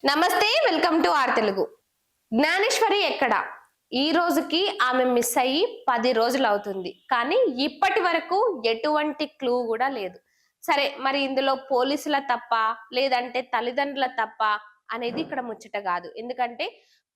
నమస్తే, welcome to our Telugu. Gnaneshwari ఎక్కడ? ఈ రోజుకి ఆమె మిస్ అయ్యి 10 రోజులు అవుతుంది. కానీ ఇప్పటి వరకు ఎటువంటి క్లూ కూడా లేదు. సరే, మరి ఇందులో పోలీసుల తప్పా? లేదంటే తల్లిదండ్రుల తప్పా? అనేది ఇక్కడ ముచ్చట కాదు. ఎందుకంటే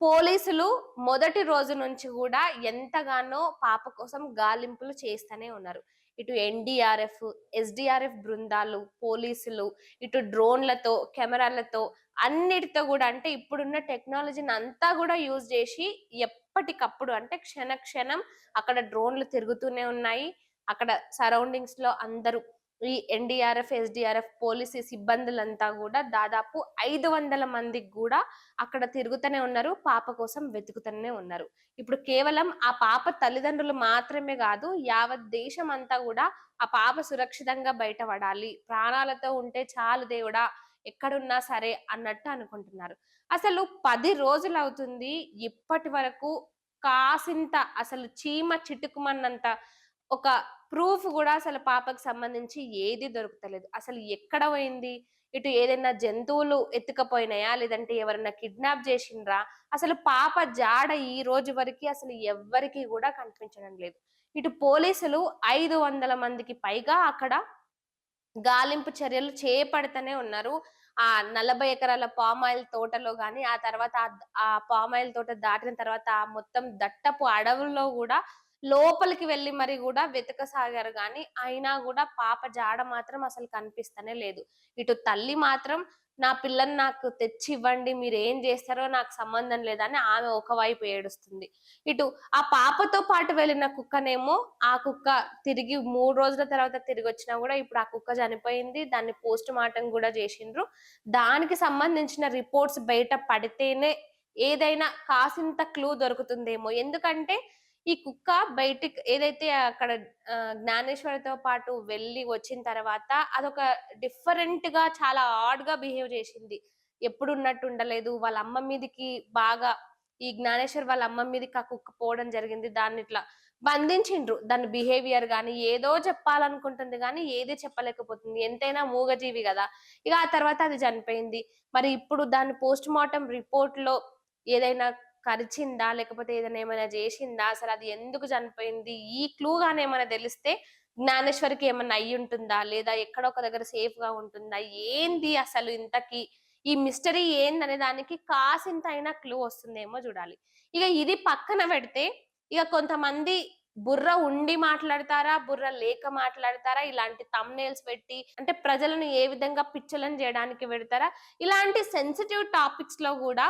పోలీసులు మొదటి రోజు నుంచి కూడా ఎంతగానో పాప కోసం గాలింపులు చేస్తూనే ఉన్నారు. ఇటు ఎన్డీఆర్ఎఫ్, ఎస్డీఆర్ఎఫ్ బృందాలు, పోలీసులు, ఇటు డ్రోన్లతో, కెమెరాలతో అన్నిటితో గూడా అంటే ఇప్పుడున్న టెక్నాలజీని అంతా గూడా యూజ్ జేసి ఎప్పటికప్పుడు అంటే క్షణ క్షణం అక్కడ డ్రోన్‌లు తిరుగుతూనే ఉన్నాయి. అక్కడ సరౌండింగ్స్‌లో అందరూ ఈ ఎన్‌డీఆర్‌ఎఫ్, ఎస్‌డీఆర్‌ఎఫ్ పోలీసు సిబ్బందులంతా గూడా దాదాపు 500 మందికి గూడా అక్కడ తిరుగుతూనే ఉన్నారు. పాప కోసం వెతుకుతూనే ఉన్నారు. ఇప్పుడు కేవలం ఆ పాప తల్లిదండ్రులు మాత్రమే గాదు, యావత్ దేశం అంతా గూడా ఆ పాప సురక్షితంగా బయటపడాలి. ప్రాణాలతో ఉంటే చాలు దేవుడా! ఎక్కడున్నా సరే అన్నట్టు అనుకుంటున్నారు. అసలు 10 రోజులవుతుంది. ఇప్పటి వరకు కాసింత అసలు చీమ చిటుకుమన్నంత ఒక ప్రూఫ్ గూడా అసలు పాపకి సంబంధించి ఏది దొరుకుతలేదు. అసలు ఎక్కడ పోయింది? ఇటు ఏదైనా జంతువులు ఎత్తుకపోయినాయా? లేదంటే ఎవరన్నా కిడ్నాప్ జేషిండ్రా? అసలు పాప జాడ ఈ రోజు వరకి అసలు ఎవ్వరికీ గూడా కనిపించడం లేదు. ఇటు పోలీసులు 500 మందికి పైగా అక్కడ గాలింపు చర్యలు చేపడుతూనే ఉన్నారు. ఆ 40 ఎకరాల పామాయిల్ తోటలో గాని, ఆ తర్వాత ఆ పామాయిల్ తోట దాటిన తర్వాత ఆ మొత్తం దట్టపు అడవుల్లో గూడా లోపలికి వెళ్లి మరి గూడా వెతకసాగారు గానీ, అయినా గూడా పాప జాడ మాత్రం అసలు కనిపిస్తనే లేదు. ఇటు తల్లి మాత్రం నా పిల్లని నాకు తెచ్చివ్వండి. మీరేం జేస్తారో నాకు సంబంధం లేదని ఆమె ఒకవైపు ఏడుస్తుంది. ఇటు ఆ పాపతో పాటు వెళ్ళిన కుక్కనేమో ఆ కుక్క తిరిగి 3 రోజుల తర్వాత తిరిగొచ్చినా గూడా ఇప్పుడు ఆ కుక్క చనిపోయింది. దాన్ని పోస్ట్‌మార్టం గూడా జేషిండ్రు. దానికి సంబంధించిన రిపోర్ట్స్ బయట పడితేనే ఏదైనా కాసింత క్లూ దొరుకుతుందేమో. ఎందుకంటే ఈ కుక్క బయటికి ఏదైతే అక్కడ జ్ఞానేశ్వరితో పాటు వెళ్ళి వచ్చిన తర్వాత అదొక డిఫరెంట్‌గా చాలా ఆడ్‌గా బిహేవ్ చేసింది. ఎప్పుడున్నట్టు ఉండలేదు. వాళ్ళ అమ్మ మీదకి బాగా ఈ జ్ఞానేశ్వరి వాళ్ళ అమ్మ మీదకి ఆ కుక్క పోవడం జరిగింది. దాన్నిట్లా బంధించిండ్రు. దాని బిహేవియర్ గాని, ఏదో చెప్పాలనుకుంటుంది గానీ, ఏది చెప్పలేకపోతుంది. ఎంతైనా మూగజీవి గదా! ఇగ ఆ తర్వాత అది చనిపోయింది. మరి ఇప్పుడు దాని పోస్ట్‌మార్టం రిపోర్ట్‌లో ఏదైనా కరిచిందా? లేకపోతే ఏమైనా జేషిందా? అసలది ఎందుకు చనిపోయింది? ఈ క్లూ గాని ఏమైనా దెలిస్తే జ్ఞానేశ్వరికి ఏమన్నా అయ్యుంటుందా? లేదా ఎక్కడో ఒక దగ్గర సేఫ్‌గా ఉంటుందా? ఏంది అసలు ఇంతకి? ఈ మిస్టరీ ఏందనే దానికి కాసింతైనా క్లూ వస్తుందేమో జూడాలి. ఇగ ఇది పక్కన బెడితే, ఇగ కొంతమంది బుర్ర ఉండి మాట్లాడతారా? బుర్ర లేక మాట్లాడతారా? ఇలాంటి థంబ్‌నెయిల్స్ పెట్టి అంటే ప్రజలను ఏ విధంగా పిచ్చోలని జేయడానికి పెడతారా? ఇలాంటి సెన్సిటివ్ టాపిక్స్‌లో గూడా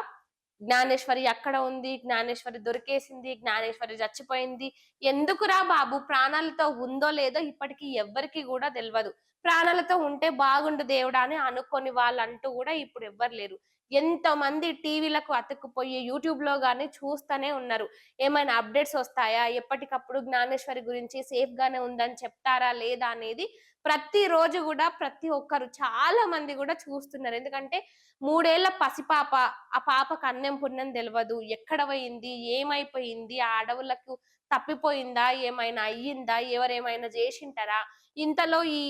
జ్ఞానేశ్వరి అక్కడ ఉంది. జ్ఞానేశ్వరి దొరికేసింది. జ్ఞానేశ్వరి చచ్చిపోయింది. ఎందుకురా బాబు! ప్రాణాలతో ఉందో లేదో ఇప్పటికి ఎవ్వరికీ గూడా తెల్వదు. ప్రాణాలతో ఉంటే బాగుండు దేవుడా అని అనుకోని వాళ్ళంటూ గూడా ఇప్పుడు ఎవ్వరు లేరు. ఎంతమంది టీవీలకు అతుక్కుపోయి యూట్యూబ్‌లో గాని చూస్తనే ఉన్నారు. ఏమైనా అప్‌డేట్స్ వస్తాయా? ఎప్పటికప్పుడు జ్ఞానేశ్వరి గురించి సేఫ్‌గానే ఉందని చెప్తారా? లేదా? అనేది ప్రతిరోజు గూడా ప్రతి ఒక్కరు చాలా మంది గూడా చూస్తున్నారు. ఎందుకంటే 3 ఏళ్ల పసిపాప. ఆ పాపకు అన్నం పుణ్యం తెలవదు. ఎక్కడ పోయింది? ఏమైపోయింది? ఆ అడవులకు తప్పిపోయిందా? ఏమైనా అయ్యిందా? ఎవరేమైనా జేషింటరా? ఇంతలో ఈ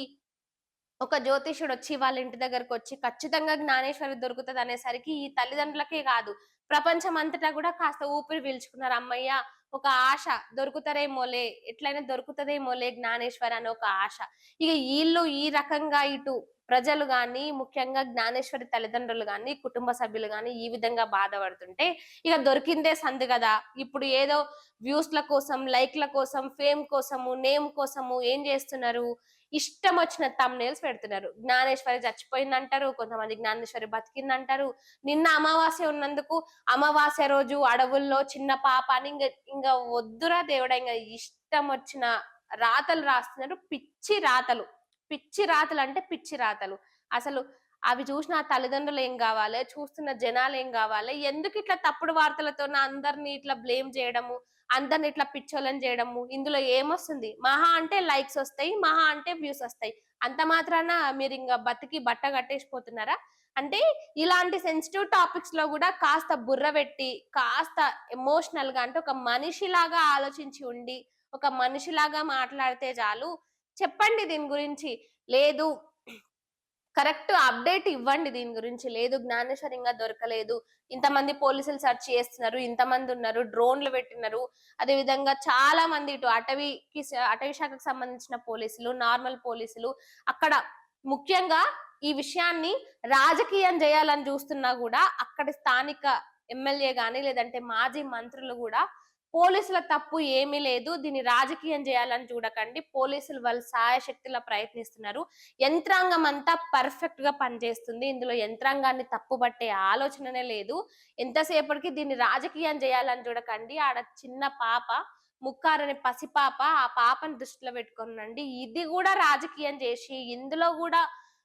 ఒక జ్యోతిష్యుడొచ్చి వాళ్ళ ఇంటి దగ్గరకొచ్చి ఖచ్చితంగా జ్ఞానేశ్వరి దొరుకుతదనేసరికి ఈ తల్లిదండ్రులకే గాదు, ప్రపంచమంతటా గూడా కాస్త ఊపిరి పీల్చుకున్నారు. హమ్మయ్య! ఒక ఆశ దొరుకుతారేమోలే, ఎట్లైనా దొరుకుతదేమోలే జ్ఞానేశ్వరి అని ఒక ఆశ. ఇగ ఈళ్ళు ఈ రకంగా ఇటు ప్రజలు గాని, ముఖ్యంగా జ్ఞానేశ్వరి తల్లిదండ్రులు గాని, కుటుంబ సభ్యులు గాని ఈ విధంగా బాధపడుతుంటే, ఇగ దొరికిందే సందు గదా! ఇప్పుడు ఏదో వ్యూస్‌ల కోసం, లైక్‌ల కోసం, ఫేమ్ కోసము, నేమ్ కోసము ఏం జేస్తున్నారు? ఇష్టమొచ్చిన థంబ్‌నెయిల్స్ పెడుతున్నారు. జ్ఞానేశ్వరి చచ్చిపోయిందంటారు. కొంతమంది జ్ఞానేశ్వరి బతికిందంటారు. నిన్న అమావాస్య ఉన్నందుకు అమావాస్య రోజు అడవుల్లో చిన్న పాప అని ఇంగ వద్దురా దేవుడా! ఇంగ ఇష్టమొచ్చిన రాతలు రాస్తున్నారు. పిచ్చి రాతలు. పిచ్చి రాతలంటే పిచ్చి రాతలు. అసలు అవి చూసిన ఆ తల్లిదండ్రులేం గావాలే? చూస్తున్న జనాలేం గావాలే? ఎందుకిట్లా తప్పుడు వార్తలతోని అందరిని ఇట్లా బ్లేమ్ జేయడము? అందరిని ఇట్లా పిచ్చోళ్ళని జేయడము. ఇందులో ఏమొస్తుంది? మహా అంటే లైక్స్ ఒస్తాయి. మహా అంటే వ్యూస్ ఒస్తాయి. అంత మాత్రాన మీరింగ బతికి బట్ట గట్టేసిపోతున్నారా? అంటే ఇలాంటి సెన్సిటివ్ టాపిక్స్‌లో గూడా కాస్త బుర్ర బెట్టి, కాస్త ఎమోషనల్‌గా అంటే ఒక మనిషిలాగా ఆలోచించి ఉండి, ఒక మనిషిలాగా మాట్లాడితే చాలు. చెప్పండి దీని గురించి. లేదు కరెక్ట్ అప్డేట్ ఇవ్వండి దీని గురించి. లేదు జ్ఞానేశ్వరి ఇంగా దొరకలేదు. ఇంతమంది పోలీసులు సెర్చ్ చేస్తున్నారు. ఇంతమంది ఉన్నారు. డ్రోన్‌లు పెట్టినారు. అదే విధంగా చాలా మంది ఇటు అటవీ శాఖకు సంబంధించిన పోలీసులు, నార్మల్ పోలీసులు అక్కడ ముఖ్యంగా ఈ విషయాన్ని రాజకీయం చేయాలని చూస్తున్నా గూడా అక్కడి స్థానిక ఎమ్మెల్యే గాని, లేదంటే మాజీ మంత్రులు గూడా పోలీసుల తప్పు ఏమీ లేదు. దీన్ని రాజకీయం చేయాలని చూడకండి. పోలీసులు వాళ్ళ శాయశక్తులా ప్రయత్నిస్తున్నారు. యంత్రాంగం అంతా పర్ఫెక్ట్‌గా పనిచేస్తుంది. ఇందులో యంత్రాంగాన్ని తప్పుబట్టే ఆలోచననే లేదు. ఎంతసేపటికి దీన్ని రాజకీయం చేయాలని చూడకండి. ఆడ చిన్న పాప, ముక్కారని పసిపాప, ఆ పాపని దృష్టిలో పెట్టుకొనండి. ఇది గూడా రాజకీయం చేసి, ఇందులో గూడా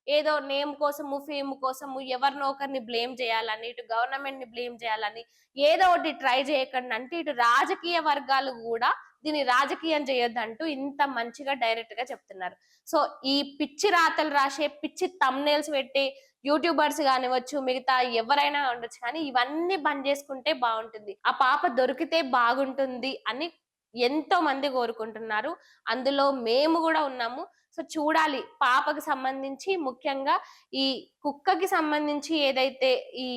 ఏదో నేమ్ కోసము, ఫేమ్ కోసము ఎవరినో ఒకరిని బ్లేమ్ చేయాలని, ఇటు గవర్నమెంట్‌ని బ్లేమ్ చేయాలని ఏదో ఒకటి ట్రై చేయకండి. అంటే ఇటు రాజకీయ వర్గాలు గూడా దీన్ని రాజకీయం చేయొద్దంటూ ఇంత మంచిగా డైరెక్ట్‌గా చెప్తున్నారు. సో, ఈ పిచ్చి రాతలు రాసే, పిచ్చి థంబ్‌నెయిల్స్ పెట్టే యూట్యూబర్స్ గానివ్వచ్చు, మిగతా ఎవరైనా ఉండొచ్చు కానీ ఇవన్నీ బంద్ చేసుకుంటే బావుంటుంది. ఆ పాప దొరికితే బాగుంటుంది అని ఎంతో మంది కోరుకుంటున్నారు. అందులో మేము గూడా ఉన్నాము. సో, చూడాలి పాపకి సంబంధించి ముఖ్యంగా ఈ కుక్కకి సంబంధించి ఏదైతే ఈ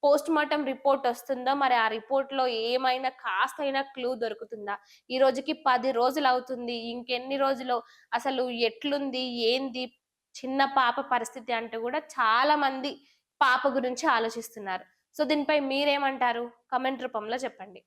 పోస్ట్‌మార్టం రిపోర్ట్ ఒస్తుందో మరి ఆ రిపోర్ట్‌లో ఏమైనా కాస్తైనా క్లూ దొరుకుతుందా? ఈ రోజుకి 10 రోజులవుతుంది. ఇంకెన్ని రోజులో అసలు ఎట్లుంది? ఏంది? చిన్న పాప పరిస్థితి అంటూ గూడా చాలా మంది పాప గురించి ఆలోచిస్తున్నారు. సో, దీనిపై మీరేమంటారు? కామెంట్ రూపంలో చెప్పండి.